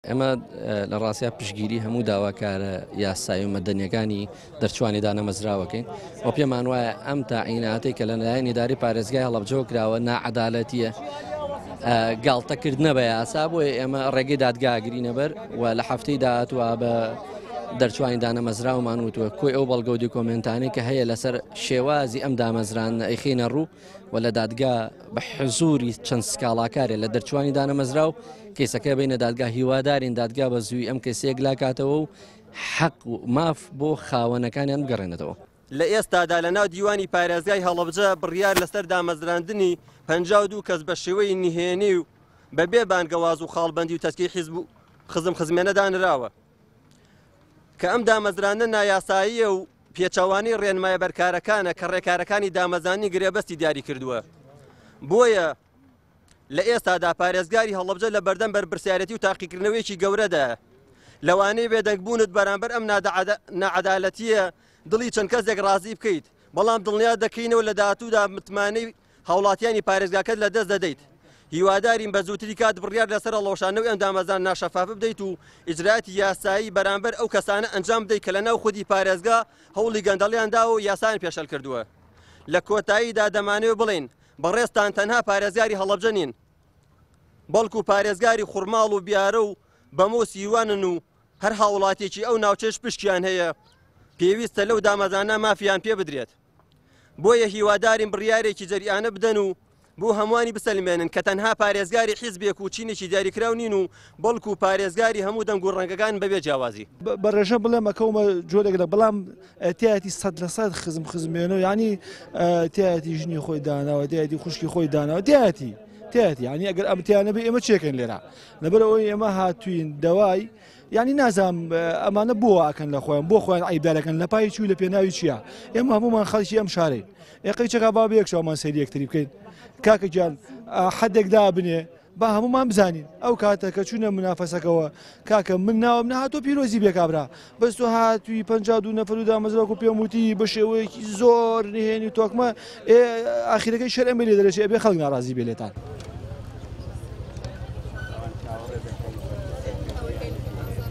ئەمە لە ڕاستیا پشگیری هەموو داواکارە یاسایی و مەدەنیەکانی دەرچوانی دانەمەزراوەکەین و پێمان وایە ئەم تاعیناتەی کە لە لایەن ئیداری پارێزگای هەڵەبجەوە کراوە نائەدالەتیە گاڵتەکردنە بە یاسا بۆیە ئێمە ڕێگەی دادگاگری نەبەر و لە هەفتەی داهاتوە بە دەرچوانی دانەمەزراومان وتووە کۆی ئەو بەڵگەودی کۆمنتانی کە هەیە لەسەر شێوازی ئەم دامەزران ئەیخینە ڕوو و لە دادگا بە حزوری چەند سکاڵاکارێ لە دەرچوانی دانەمەزراو کەیسەکە بینە دادگا هیوادارین دادگا بە زووی ئەم کەسێک لاکاتەوە و حەق و ماف بۆ خاوەنەکانیان بگەڕێنێتەوە. لە ئێستادا لە ناو دیوانی پارێزگای هەڵەبجە بڕیار لەسەر دامەزراندنی 52 کەس بە شێوەی نهێنی و بەبێ بانگەواز و خاڵبەندی و تەسکی حیزب و خزمێنە دانراوە کە ئەم دامەزرانە نایاساییە و پێچەوانی ڕێنمایە بەرکارەکانە کە ڕێکارەکانی دامەزانی گرێبەستی دیاری کردووە. بۆیە لە ئێستادا پارێزگاری هەڵەبجە لە بەردەم بەرپرسیارەتی و تاقیکردنەوەیەکی گەورەدا لەوانەیە بێدەنگبوونت بەرامبەر ئەم نەعەدالەتیە دڵی چەند کەسێک ڕازی بکەیت بەڵام دڵنیا دەکەینەوە لە داهاتوودا متمانەی هاوڵاتیانی پارێزگاکەت لە دەست دەدەیت. هیوادارین بە زووتری کات بڕیار لەسەر هەڵەوشانەوەی ئەم دامەزان ناشەفاف بدەیت و ئیجراتی یاسایی بەرامبەر ئەو کەسانە ئەنجام بدەیت کە لە ناو خودی پارێزگا هەوڵی گەندەڵیاندا و یاسایان پێشەل کردووە. لە کۆتاییدا دەمانەوێت بڵێن بەڕێستان تەنها پارێزگاری هەڵەبجە نین بەڵکو پارێزگاری خوڕماڵ و بیارە و بەمۆ سیوانن و هەر هاوڵاتێکی ئەو ناوچەش پشتیان هەیە پێویستە لەو دامەزانە مافیان پێ بدرێت. بۆیە هیوادارین بڕیارێکی جەریانە بدەن و بۆ هەمووانی بسەلمێنن کە تەنها پارێزگاری حیزبێک و چینێکی دیاریکراو نین و بەڵکو پارێزگاری هەموو دەنگ و ڕەنگەکان بەبێ جیاوازی. بەڕێژە بڵێم ئەکەومە جۆرێک لە بەڵام تایەتی 100% خزمێنەوە ینی تایەتی ژنی خۆی داناوە تایەتی خوشکی خۆی داناوە تایەتی ینی ئەگەر ئەمتیانە بێ ئێمە چێکەن لێرە لەبەرەوەی ئێمە هاتوین دەوای ینی نازام ئەمانە بۆ ئاکەن لە خۆیان بۆ خۆیان عیبدارەکەن لە پای چوو لە پێناوی چییە ئێمە هەمومان خەڵکی ئەم شارەی ئێقەی چەکە با بەیەکشەوەمان سەیری یەکتری بکەین کاکە گیان حەدێک دابنێ با هەمومان بزانین ئەو کاتە کە چوونە منافەسەکەەوە کاکە من ناوم نەهاتۆ پیرۆزی بێکابرا بەس تۆ هاتووی 52 نەفەر و دامەزراوە پێم وتی بە شێوەیەکی زۆر نهێنی تۆکمە ئاخیرەکەی شەرئەمە لێ دەرەچێ ئەبێ خەڵک ناڕازی بێ لێتان.